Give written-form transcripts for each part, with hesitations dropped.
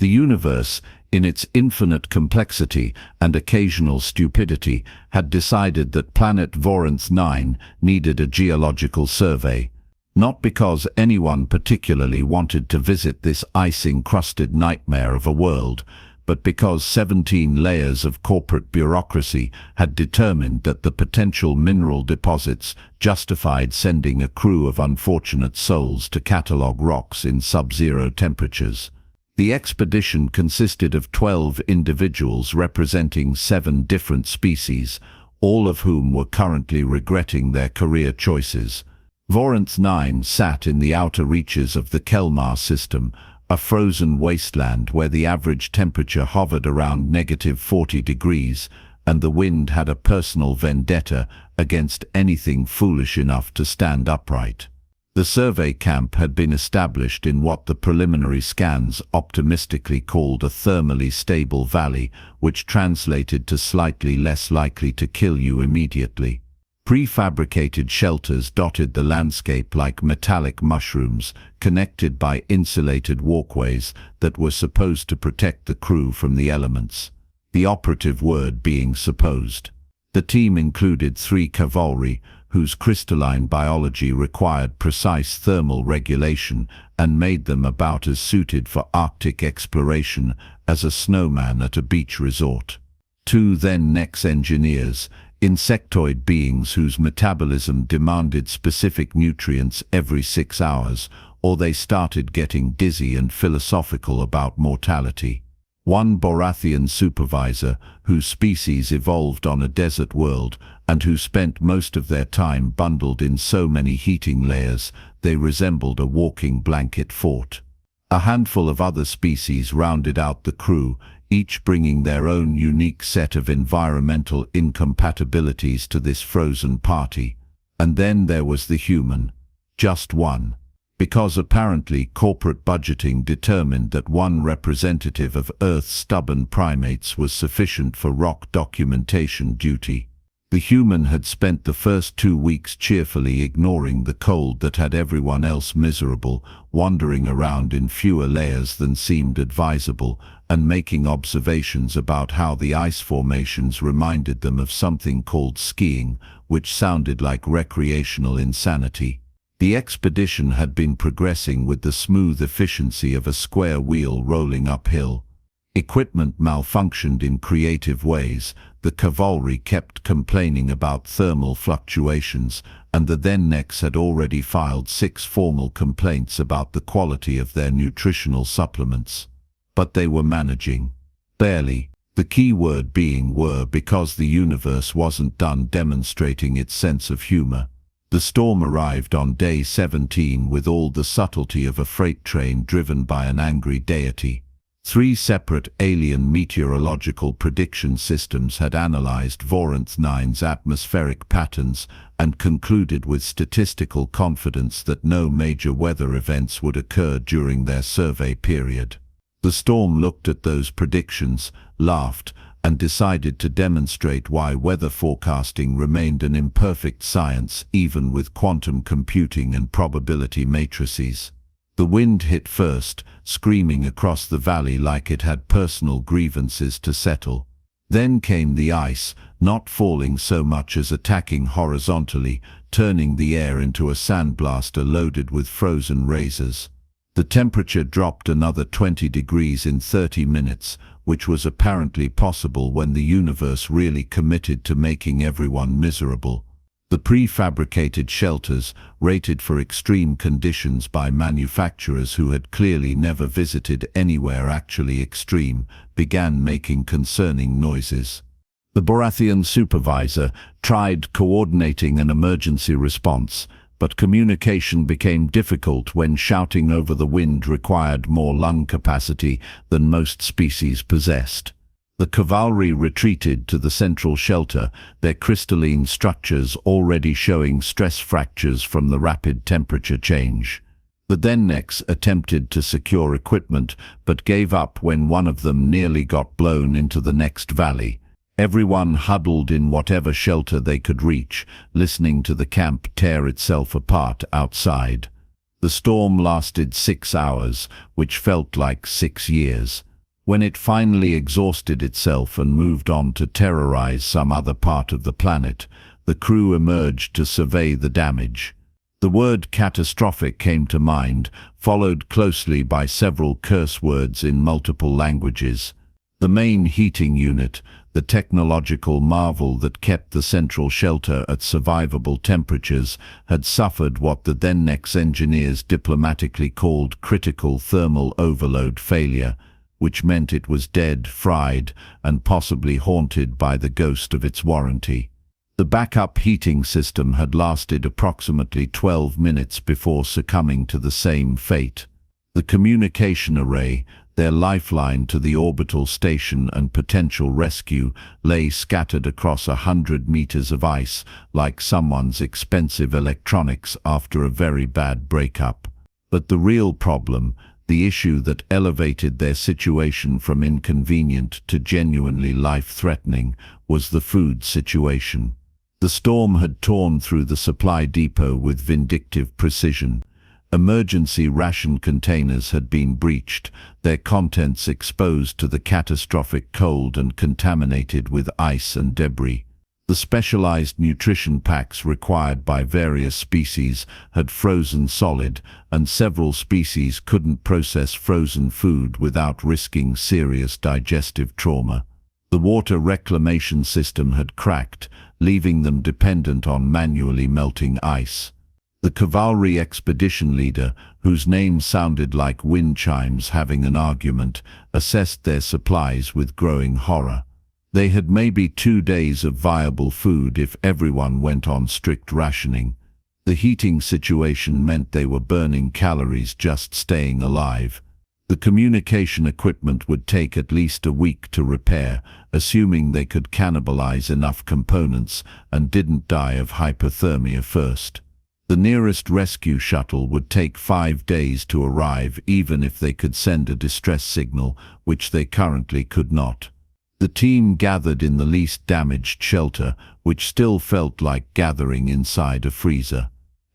The universe, in its infinite complexity and occasional stupidity, had decided that planet Voronth 9 needed a geological survey. Not because anyone particularly wanted to visit this ice-encrusted nightmare of a world, but because 17 layers of corporate bureaucracy had determined that the potential mineral deposits justified sending a crew of unfortunate souls to catalog rocks in sub-zero temperatures. The expedition consisted of 12 individuals representing 7 different species, all of whom were currently regretting their career choices. Voronth 9 sat in the outer reaches of the Kelmar system, a frozen wasteland where the average temperature hovered around -40 degrees, and the wind had a personal vendetta against anything foolish enough to stand upright. The survey camp had been established in what the preliminary scans optimistically called a thermally stable valley, which translated to slightly less likely to kill you immediately. Prefabricated shelters dotted the landscape like metallic mushrooms, connected by insulated walkways that were supposed to protect the crew from the elements. The operative word being supposed. The team included 3 cavalry, whose crystalline biology required precise thermal regulation and made them about as suited for Arctic exploration as a snowman at a beach resort. 2 then-nex engineers, insectoid beings whose metabolism demanded specific nutrients every 6 hours, or they started getting dizzy and philosophical about mortality. 1 Borathian supervisor, whose species evolved on a desert world, and who spent most of their time bundled in so many heating layers they resembled a walking blanket fort. A handful of other species rounded out the crew, each bringing their own unique set of environmental incompatibilities to this frozen party. And then there was the human. Just one. Because apparently corporate budgeting determined that 1 representative of Earth's stubborn primates was sufficient for rock documentation duty. The human had spent the first 2 weeks cheerfully ignoring the cold that had everyone else miserable, wandering around in fewer layers than seemed advisable, and making observations about how the ice formations reminded them of something called skiing, which sounded like recreational insanity. The expedition had been progressing with the smooth efficiency of a square wheel rolling uphill. Equipment malfunctioned in creative ways, the cavalry kept complaining about thermal fluctuations, and the then-nex had already filed 6 formal complaints about the quality of their nutritional supplements. But they were managing. Barely. The key word being were, because the universe wasn't done demonstrating its sense of humor. The storm arrived on day 17 with all the subtlety of a freight train driven by an angry deity. 3 separate alien meteorological prediction systems had analyzed Voronth 9's atmospheric patterns and concluded with statistical confidence that no major weather events would occur during their survey period. The storm looked at those predictions, laughed, and decided to demonstrate why weather forecasting remained an imperfect science even with quantum computing and probability matrices. The wind hit first, screaming across the valley like it had personal grievances to settle. Then came the ice, not falling so much as attacking horizontally, turning the air into a sandblaster loaded with frozen razors. The temperature dropped another 20 degrees in 30 minutes, which was apparently possible when the universe really committed to making everyone miserable. The prefabricated shelters, rated for extreme conditions by manufacturers who had clearly never visited anywhere actually extreme, began making concerning noises. The Borathian supervisor tried coordinating an emergency response, but communication became difficult when shouting over the wind required more lung capacity than most species possessed. The cavalry retreated to the central shelter, their crystalline structures already showing stress fractures from the rapid temperature change. The then-nex attempted to secure equipment, but gave up when one of them nearly got blown into the next valley. Everyone huddled in whatever shelter they could reach, listening to the camp tear itself apart outside. The storm lasted 6 hours, which felt like 6 years. When it finally exhausted itself and moved on to terrorize some other part of the planet, the crew emerged to survey the damage. The word catastrophic came to mind, followed closely by several curse words in multiple languages. The main heating unit, the technological marvel that kept the central shelter at survivable temperatures, had suffered what the then-Nex engineers diplomatically called critical thermal overload failure, which meant it was dead, fried, and possibly haunted by the ghost of its warranty. The backup heating system had lasted approximately 12 minutes before succumbing to the same fate. The communication array, their lifeline to the orbital station and potential rescue, lay scattered across 100 meters of ice, like someone's expensive electronics after a very bad breakup. But the real problem, the issue that elevated their situation from inconvenient to genuinely life-threatening, was the food situation. The storm had torn through the supply depot with vindictive precision. Emergency ration containers had been breached, their contents exposed to the catastrophic cold and contaminated with ice and debris. The specialized nutrition packs required by various species had frozen solid, and several species couldn't process frozen food without risking serious digestive trauma. The water reclamation system had cracked, leaving them dependent on manually melting ice. The cavalry expedition leader, whose name sounded like wind chimes having an argument, assessed their supplies with growing horror. They had maybe 2 days of viable food if everyone went on strict rationing. The heating situation meant they were burning calories just staying alive. The communication equipment would take at least a week to repair, assuming they could cannibalize enough components and didn't die of hypothermia first. The nearest rescue shuttle would take 5 days to arrive, even if they could send a distress signal, which they currently could not. The team gathered in the least damaged shelter, which still felt like gathering inside a freezer.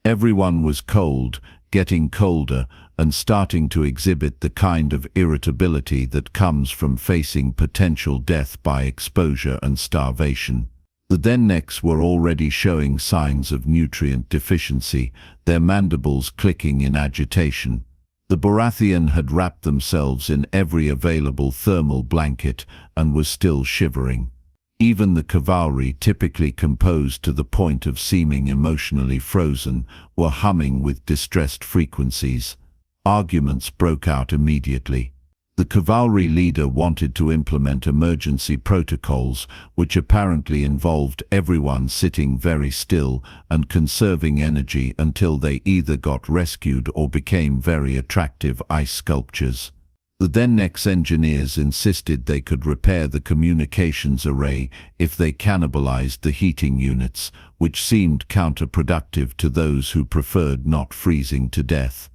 Everyone was cold, getting colder, and starting to exhibit the kind of irritability that comes from facing potential death by exposure and starvation. The then-Nex were already showing signs of nutrient deficiency, their mandibles clicking in agitation. The Baratheon had wrapped themselves in every available thermal blanket and was still shivering. Even the cavalry, typically composed to the point of seeming emotionally frozen, were humming with distressed frequencies. Arguments broke out immediately. The cavalry leader wanted to implement emergency protocols, which apparently involved everyone sitting very still and conserving energy until they either got rescued or became very attractive ice sculptures. The then-Nex engineers insisted they could repair the communications array if they cannibalized the heating units, which seemed counterproductive to those who preferred not freezing to death.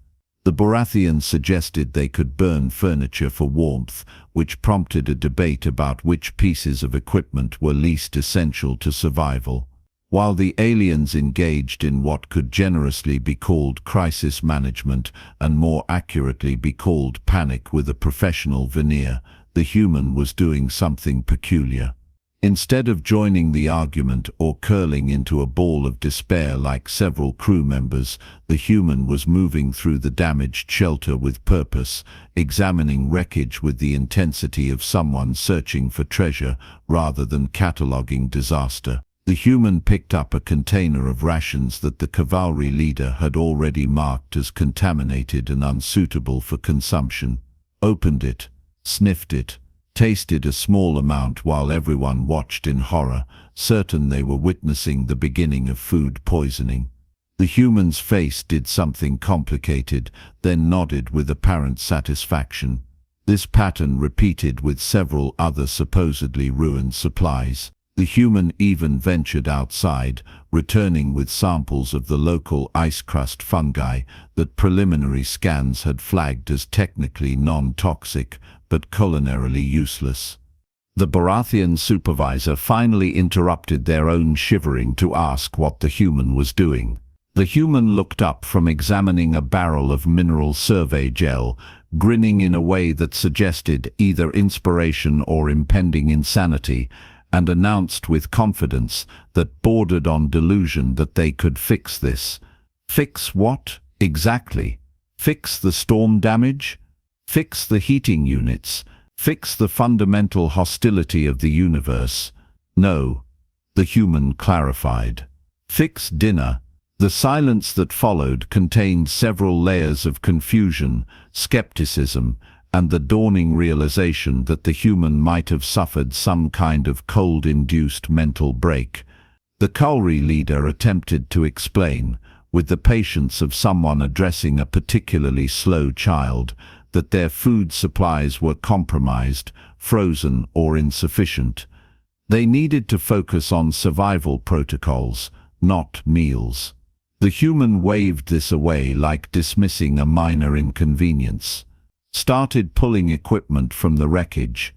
The Baratheons suggested they could burn furniture for warmth, which prompted a debate about which pieces of equipment were least essential to survival. While the aliens engaged in what could generously be called crisis management and more accurately be called panic with a professional veneer, the human was doing something peculiar. Instead of joining the argument or curling into a ball of despair like several crew members, the human was moving through the damaged shelter with purpose, examining wreckage with the intensity of someone searching for treasure rather than cataloging disaster. The human picked up a container of rations that the cavalry leader had already marked as contaminated and unsuitable for consumption, opened it, sniffed it, tasted a small amount while everyone watched in horror, certain they were witnessing the beginning of food poisoning. The human's face did something complicated, then nodded with apparent satisfaction. This pattern repeated with several other supposedly ruined supplies. The human even ventured outside, returning with samples of the local ice crust fungi that preliminary scans had flagged as technically non-toxic, but culinarily useless. The Baratheon supervisor finally interrupted their own shivering to ask what the human was doing. The human looked up from examining a barrel of mineral survey gel, grinning in a way that suggested either inspiration or impending insanity, and announced with confidence that bordered on delusion that they could fix this. Fix what, exactly? Fix the storm damage? Fix the heating units? Fix the fundamental hostility of the universe? No, the human clarified. Fix dinner. The silence that followed contained several layers of confusion, skepticism, and the dawning realization that the human might have suffered some kind of cold-induced mental break. The Kauri leader attempted to explain, with the patience of someone addressing a particularly slow child, that their food supplies were compromised, frozen, or insufficient. They needed to focus on survival protocols, not meals. The human waved this away like dismissing a minor inconvenience. Started pulling equipment from the wreckage.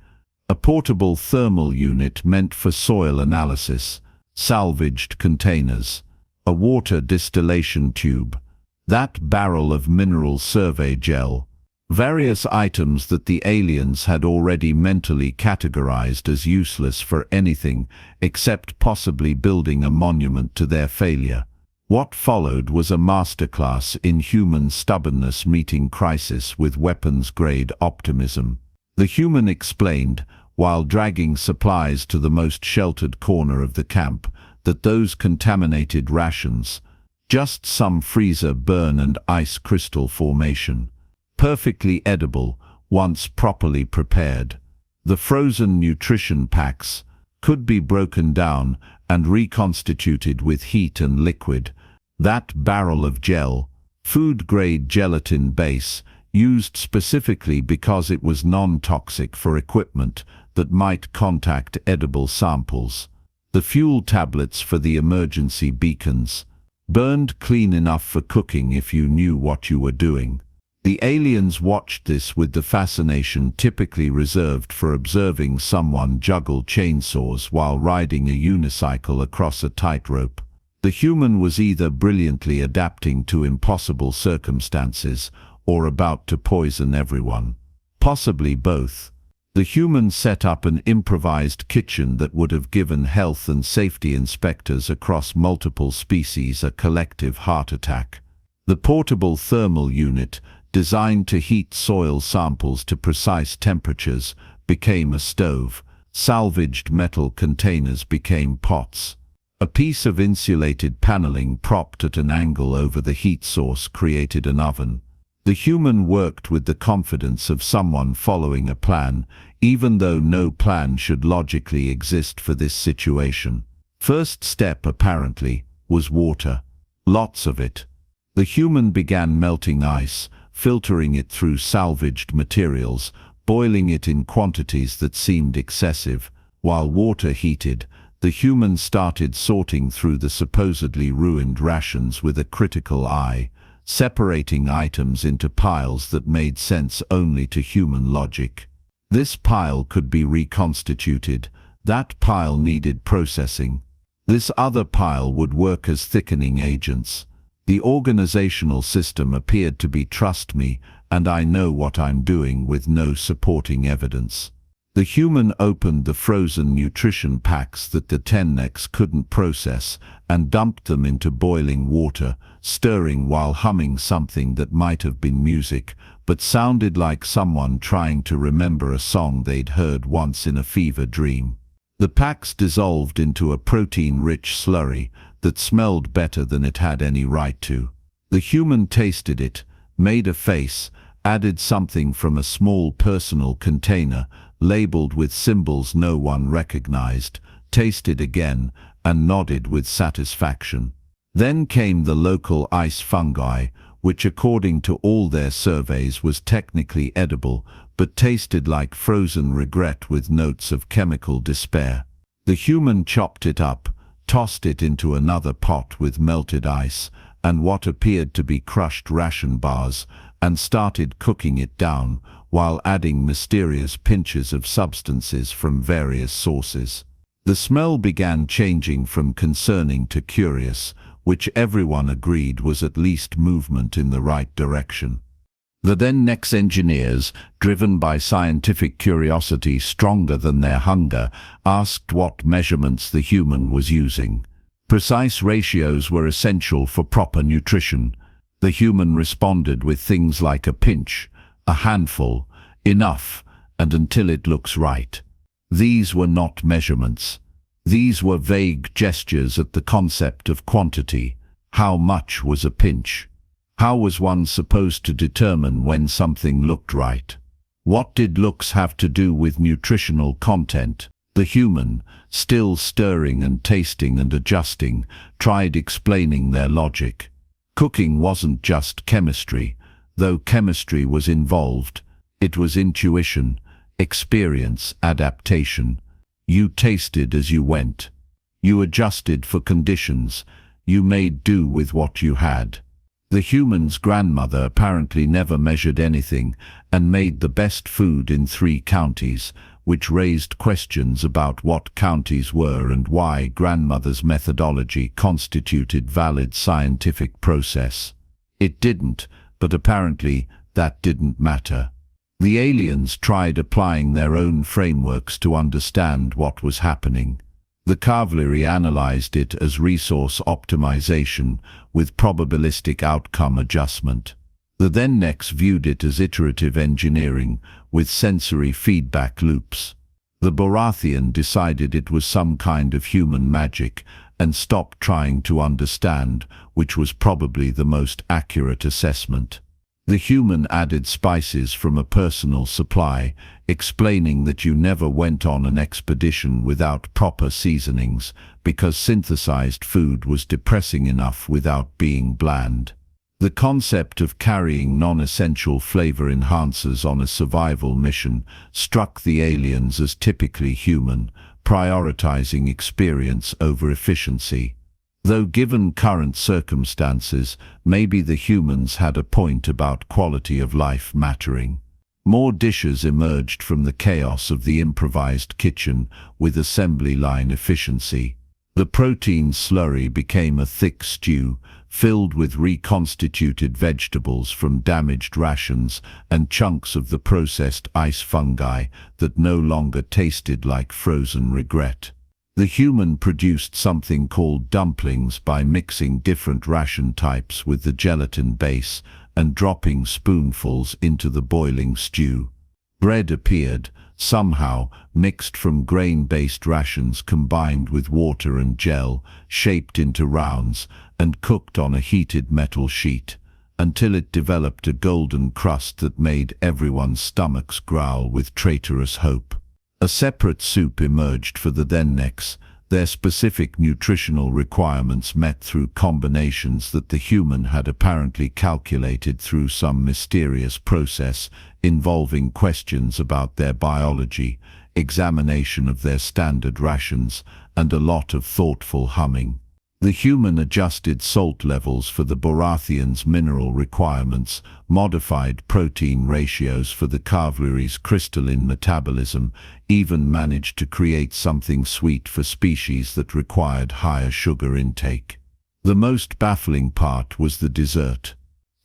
A portable thermal unit meant for soil analysis, salvaged containers, a water distillation tube, that barrel of mineral survey gel, various items that the aliens had already mentally categorized as useless for anything except possibly building a monument to their failure. What followed was a masterclass in human stubbornness meeting crisis with weapons-grade optimism. The human explained, while dragging supplies to the most sheltered corner of the camp, that those contaminated rations, just some freezer burn and ice crystal formation, perfectly edible once properly prepared. The frozen nutrition packs could be broken down and reconstituted with heat and liquid. That barrel of gel, food-grade gelatin base, used specifically because it was non-toxic for equipment that might contact edible samples. The fuel tablets for the emergency beacons, burned clean enough for cooking if you knew what you were doing. The aliens watched this with the fascination typically reserved for observing someone juggle chainsaws while riding a unicycle across a tightrope. The human was either brilliantly adapting to impossible circumstances or about to poison everyone. Possibly both. The human set up an improvised kitchen that would have given health and safety inspectors across multiple species a collective heart attack. The portable thermal unit, designed to heat soil samples to precise temperatures, became a stove. Salvaged metal containers became pots. A piece of insulated paneling propped at an angle over the heat source created an oven. The human worked with the confidence of someone following a plan, even though no plan should logically exist for this situation. First step, apparently, was water. Lots of it. The human began melting ice, filtering it through salvaged materials, boiling it in quantities that seemed excessive. While water heated, the human started sorting through the supposedly ruined rations with a critical eye, separating items into piles that made sense only to human logic. This pile could be reconstituted, that pile needed processing. This other pile would work as thickening agents. The organizational system appeared to be trust me, and I know what I'm doing with no supporting evidence. The human opened the frozen nutrition packs that the Tennecs couldn't process and dumped them into boiling water, stirring while humming something that might have been music, but sounded like someone trying to remember a song they'd heard once in a fever dream. The packs dissolved into a protein-rich slurry that smelled better than it had any right to. The human tasted it, made a face, added something from a small personal container, labeled with symbols no one recognized, tasted again, and nodded with satisfaction. Then came the local ice fungi, which according to all their surveys was technically edible, but tasted like frozen regret with notes of chemical despair. The human chopped it up, tossed it into another pot with melted ice and what appeared to be crushed ration bars, and started cooking it down, while adding mysterious pinches of substances from various sources. The smell began changing from concerning to curious, which everyone agreed was at least movement in the right direction. The then-next engineers, driven by scientific curiosity stronger than their hunger, asked what measurements the human was using. Precise ratios were essential for proper nutrition. The human responded with things like a pinch, a handful, enough, and until it looks right. These were not measurements. These were vague gestures at the concept of quantity. How much was a pinch? How was one supposed to determine when something looked right? What did looks have to do with nutritional content? The human, still stirring and tasting and adjusting, tried explaining their logic. Cooking wasn't just chemistry, though chemistry was involved. It was intuition, experience, adaptation. You tasted as you went. You adjusted for conditions. You made do with what you had. The human's grandmother apparently never measured anything and made the best food in 3 counties, which raised questions about what counties were and why grandmother's methodology constituted valid scientific process. It didn't, but apparently that didn't matter. The aliens tried applying their own frameworks to understand what was happening. The cavalry analyzed it as resource optimization with probabilistic outcome adjustment. The then-next viewed it as iterative engineering with sensory feedback loops. The Borathian decided it was some kind of human magic and stopped trying to understand, which was probably the most accurate assessment. The human added spices from a personal supply, explaining that you never went on an expedition without proper seasonings, because synthesized food was depressing enough without being bland. The concept of carrying non-essential flavor enhancers on a survival mission struck the aliens as typically human, prioritizing experience over efficiency. Though given current circumstances, maybe the humans had a point about quality of life mattering. More dishes emerged from the chaos of the improvised kitchen with assembly line efficiency. The protein slurry became a thick stew, filled with reconstituted vegetables from damaged rations and chunks of the processed ice fungi that no longer tasted like frozen regret. The human produced something called dumplings by mixing different ration types with the gelatin base and dropping spoonfuls into the boiling stew. Bread appeared, somehow, mixed from grain-based rations combined with water and gel, shaped into rounds, and cooked on a heated metal sheet, until it developed a golden crust that made everyone's stomachs growl with traitorous hope. A separate soup emerged for the then-next, their specific nutritional requirements met through combinations that the human had apparently calculated through some mysterious process involving questions about their biology, examination of their standard rations, and a lot of thoughtful humming. The human adjusted salt levels for the Borathians' mineral requirements, modified protein ratios for the cavalry's crystalline metabolism, even managed to create something sweet for species that required higher sugar intake. The most baffling part was the dessert.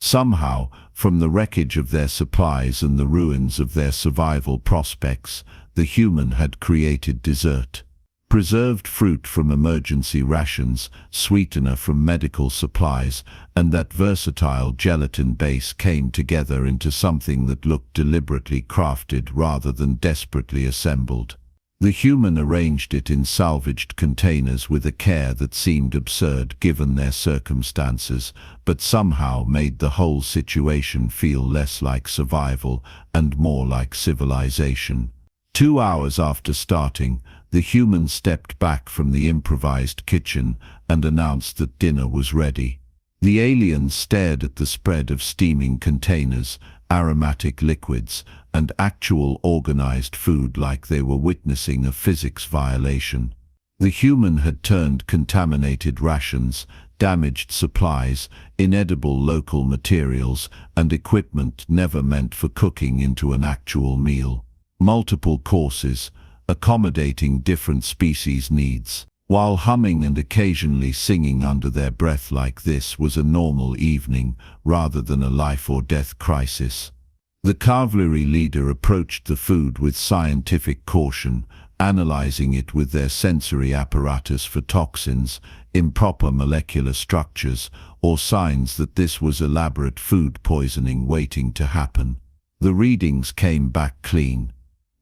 Somehow, from the wreckage of their supplies and the ruins of their survival prospects, the human had created dessert. Preserved fruit from emergency rations, sweetener from medical supplies, and that versatile gelatin base came together into something that looked deliberately crafted rather than desperately assembled. The human arranged it in salvaged containers with a care that seemed absurd given their circumstances, but somehow made the whole situation feel less like survival and more like civilization. 2 hours after starting, the human stepped back from the improvised kitchen and announced that dinner was ready. The aliens stared at the spread of steaming containers, aromatic liquids, and actual organized food like they were witnessing a physics violation. The human had turned contaminated rations, damaged supplies, inedible local materials, and equipment never meant for cooking into an actual meal. Multiple courses, accommodating different species' needs. while humming and occasionally singing under their breath like this was a normal evening rather than a life-or-death crisis. The cavalry leader approached the food with scientific caution, analyzing it with their sensory apparatus for toxins, improper molecular structures, or signs that this was elaborate food poisoning waiting to happen. The readings came back clean.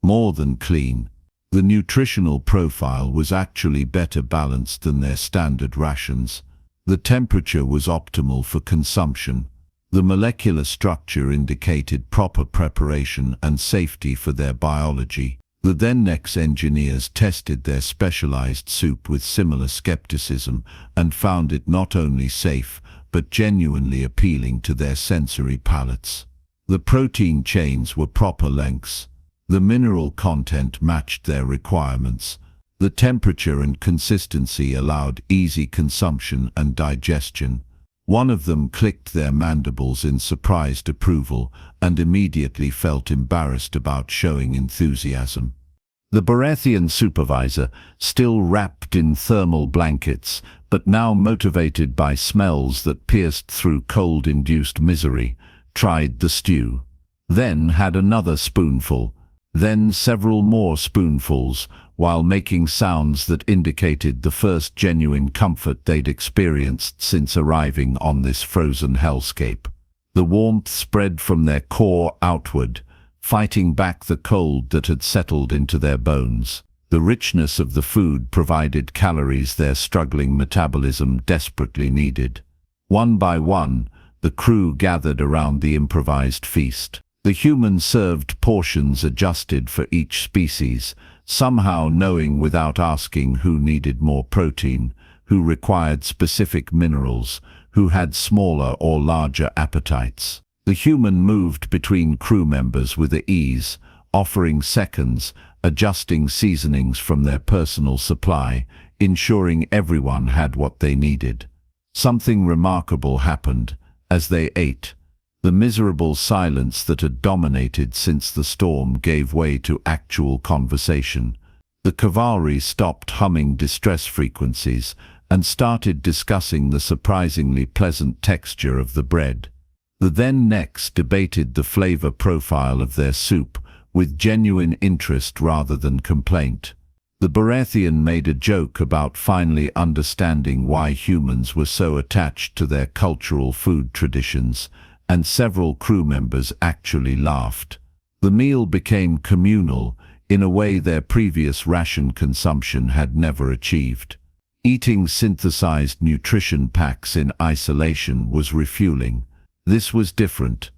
More than clean. The nutritional profile was actually better balanced than their standard rations. The temperature was optimal for consumption. The molecular structure indicated proper preparation and safety for their biology. The then-next engineers tested their specialized soup with similar skepticism and found it not only safe, but genuinely appealing to their sensory palates. The protein chains were proper lengths. The mineral content matched their requirements. The temperature and consistency allowed easy consumption and digestion. One of them clicked their mandibles in surprised approval and immediately felt embarrassed about showing enthusiasm. The Baratheon supervisor, still wrapped in thermal blankets, but now motivated by smells that pierced through cold-induced misery, tried the stew. Then had another spoonful. Then several more spoonfuls, while making sounds that indicated the first genuine comfort they'd experienced since arriving on this frozen hellscape. The warmth spread from their core outward, fighting back the cold that had settled into their bones. The richness of the food provided calories their struggling metabolism desperately needed. One by one, the crew gathered around the improvised feast. The humans served portions adjusted for each species, somehow knowing without asking who needed more protein, who required specific minerals, who had smaller or larger appetites. The human moved between crew members with ease, offering seconds, adjusting seasonings from their personal supply, ensuring everyone had what they needed. Something remarkable happened as they ate. The miserable silence that had dominated since the storm gave way to actual conversation. The cavalry stopped humming distress frequencies and started discussing the surprisingly pleasant texture of the bread. The then-next debated the flavor profile of their soup with genuine interest rather than complaint. The Baratheon made a joke about finally understanding why humans were so attached to their cultural food traditions, and several crew members actually laughed. The meal became communal in a way their previous ration consumption had never achieved. Eating synthesized nutrition packs in isolation was refueling. This was different.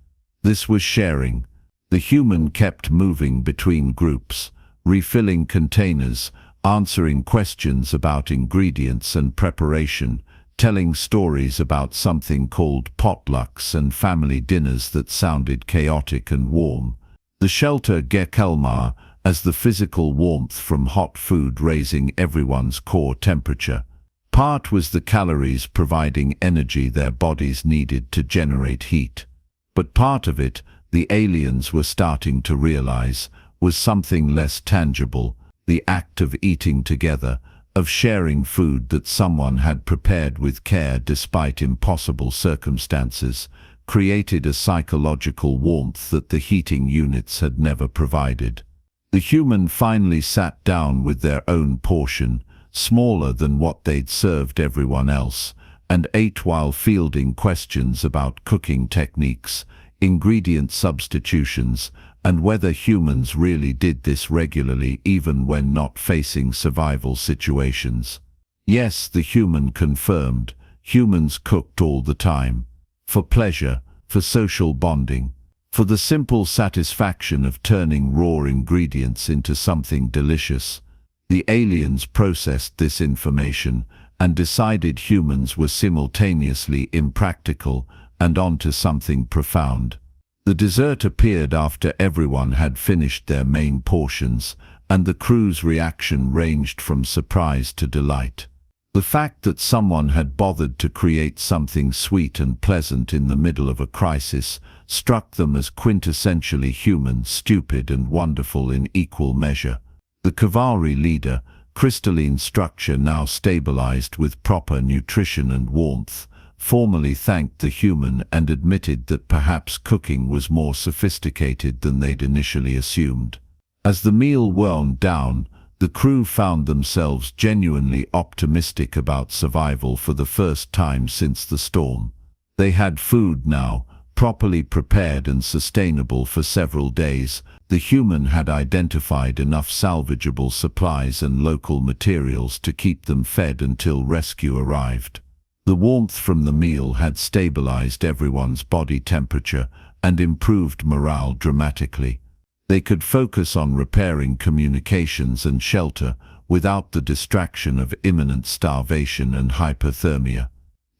This was sharing. The human kept moving between groups, refilling containers, answering questions about ingredients and preparation, telling stories about something called potlucks and family dinners that sounded chaotic and warm. The shelter Kelmar as the physical warmth from hot food raising everyone's core temperature. Part was the calories providing energy their bodies needed to generate heat. But part of it, the aliens were starting to realize, was something less tangible, the act of eating together, of sharing food that someone had prepared with care despite impossible circumstances, created a psychological warmth that the heating units had never provided. The human finally sat down with their own portion, smaller than what they'd served everyone else, and ate while fielding questions about cooking techniques, ingredient substitutions, and whether humans really did this regularly even when not facing survival situations. Yes, the human confirmed, humans cooked all the time. For pleasure, for social bonding, for the simple satisfaction of turning raw ingredients into something delicious. The aliens processed this information and decided humans were simultaneously impractical and onto something profound. The dessert appeared after everyone had finished their main portions, and the crew's reaction ranged from surprise to delight. The fact that someone had bothered to create something sweet and pleasant in the middle of a crisis struck them as quintessentially human, stupid and wonderful in equal measure. The cavalry leader, crystalline structure now stabilized with proper nutrition and warmth, formally thanked the human and admitted that perhaps cooking was more sophisticated than they'd initially assumed. As the meal wound down, the crew found themselves genuinely optimistic about survival for the first time since the storm. They had food now, properly prepared and sustainable for several days. The human had identified enough salvageable supplies and local materials to keep them fed until rescue arrived. The warmth from the meal had stabilized everyone's body temperature and improved morale dramatically. They could focus on repairing communications and shelter without the distraction of imminent starvation and hypothermia.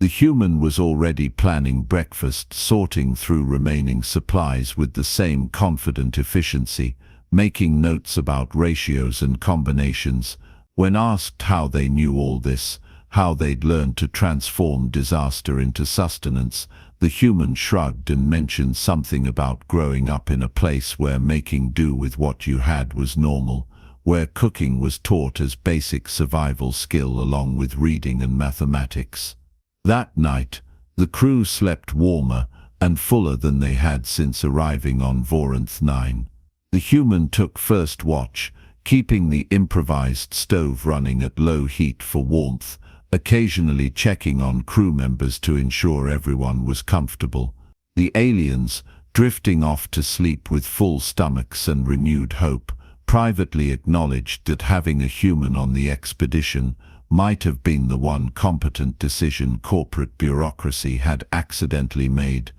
The human was already planning breakfast, sorting through remaining supplies with the same confident efficiency, making notes about ratios and combinations. When asked how they knew all this, how they'd learned to transform disaster into sustenance, the human shrugged and mentioned something about growing up in a place where making do with what you had was normal, where cooking was taught as basic survival skill along with reading and mathematics. That night, the crew slept warmer and fuller than they had since arriving on Voronth 9. The human took first watch, keeping the improvised stove running at low heat for warmth, occasionally checking on crew members to ensure everyone was comfortable. The aliens, drifting off to sleep with full stomachs and renewed hope, privately acknowledged that having a human on the expedition might have been the one competent decision corporate bureaucracy had accidentally made.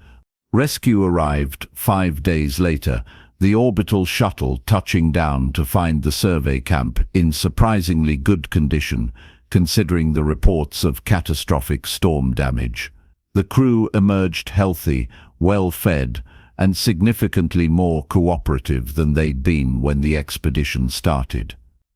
Rescue arrived 5 days later, the orbital shuttle touching down to find the survey camp in surprisingly good condition, considering the reports of catastrophic storm damage. The crew emerged healthy, well-fed, and significantly more cooperative than they'd been when the expedition started.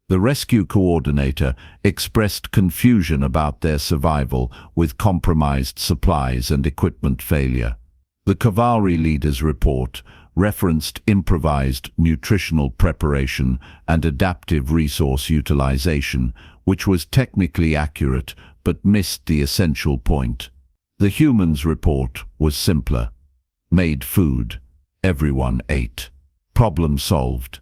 The rescue coordinator expressed confusion about their survival with compromised supplies and equipment failure. The cavalry leader's report referenced improvised nutritional preparation and adaptive resource utilization, which was technically accurate but missed the essential point. The human's report was simpler. Made food. Everyone ate. Problem solved.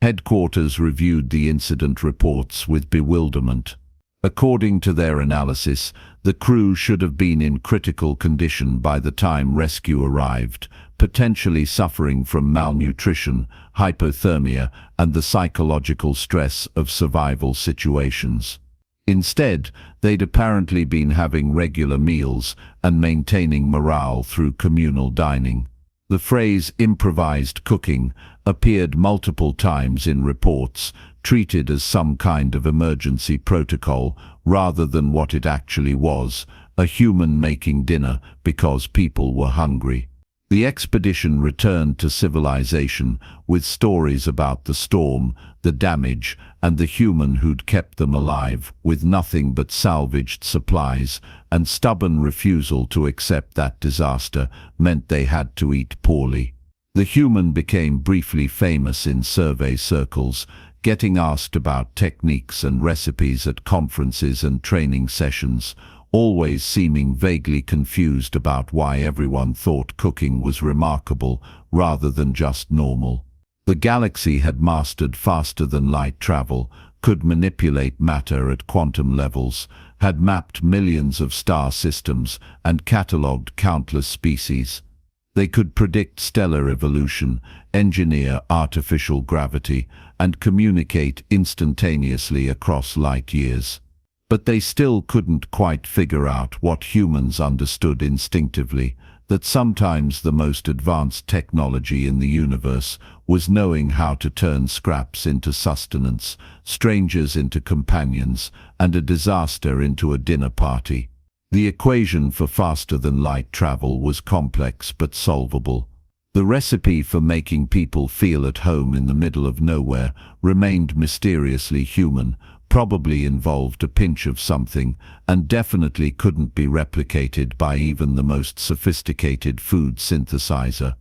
Headquarters reviewed the incident reports with bewilderment. According to their analysis, the crew should have been in critical condition by the time rescue arrived, potentially suffering from malnutrition, hypothermia, and the psychological stress of survival situations. Instead, they'd apparently been having regular meals and maintaining morale through communal dining. The phrase improvised cooking appeared multiple times in reports, treated as some kind of emergency protocol rather than what it actually was, a human making dinner because people were hungry. The expedition returned to civilization with stories about the storm, the damage, and the human who'd kept them alive with nothing but salvaged supplies, and stubborn refusal to accept that disaster meant they had to eat poorly. The human became briefly famous in survey circles, getting asked about techniques and recipes at conferences and training sessions, always seeming vaguely confused about why everyone thought cooking was remarkable rather than just normal. The galaxy had mastered faster-than-light travel, could manipulate matter at quantum levels, had mapped millions of star systems, and catalogued countless species. They could predict stellar evolution, engineer artificial gravity, and communicate instantaneously across light years. But they still couldn't quite figure out what humans understood instinctively, that sometimes the most advanced technology in the universe was knowing how to turn scraps into sustenance, strangers into companions, and a disaster into a dinner party. The equation for faster-than-light travel was complex but solvable. The recipe for making people feel at home in the middle of nowhere remained mysteriously human, probably involved a pinch of something, and definitely couldn't be replicated by even the most sophisticated food synthesizer.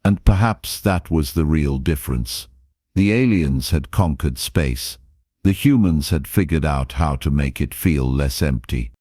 And perhaps that was the real difference. The aliens had conquered space. The humans had figured out how to make it feel less empty.